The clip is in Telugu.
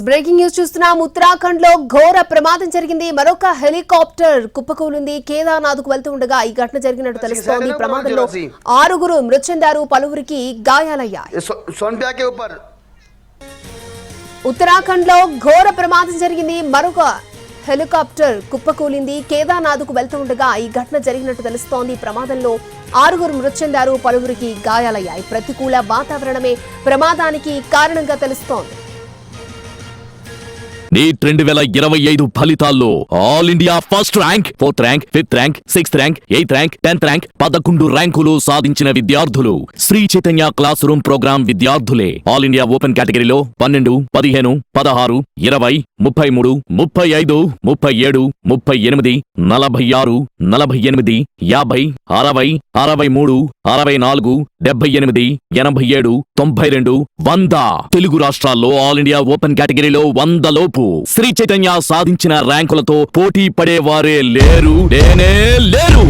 బ్రేకింగ్ న్యూస్ చూస్తున్నాం. ఉత్తరాఖండ్ లో ఘోర ప్రమాదం జరిగింది. మరొక హెలికాప్టర్ కుప్పకూలింది. కేదార్నాథ్ కు వెళ్తూ ఉండగా ఈ ఘటన జరిగినట్టు తెలుస్తోంది. ప్రమాదంలో 6 మృతి చెందారు, పలువురికి గాయాలయ్యాయి. ఉత్తరాఖండ్ లో ఘోర ప్రమాదం జరిగింది. మరొక హెలికాప్టర్ కుప్పకూలింది. కేదార్నాథ్ కు వెళ్తూ ఉండగా ఈ ఘటన జరిగినట్టు తెలుస్తోంది. ప్రమాదంలో 6 మృతి చెందారు, పలువురికి గాయాలయ్యాయి. ప్రతికూల వాతావరణమే ప్రమాదానికి కారణంగా తెలుస్తోంది. నీట్ 2025 ఫలితాల్లో all India first rank, 4th rank, 5th rank, 6th rank, 8th rank, 10th rank 11 ర్యాంకులు సాధించిన విద్యార్థులు Sri Chaitanya classroom programme విద్యార్థులే. ఆల్ ఇండియా ఓపెన్ కేటగిరీలో 12, 15, 16, 20, 33, 35, 37, 38, 46, 48, 50, 60, 63, 64, 78, 87, 92, 100 తెలుగు రాష్ట్రాల్లో ఆల్ ఇండియా ఓపెన్ కేటగిరీలో 100 లోపు శ్రీ చైతన్య సాధించిన ర్యాంకులతో పోటీ పడేవారే లేరు, లేరు.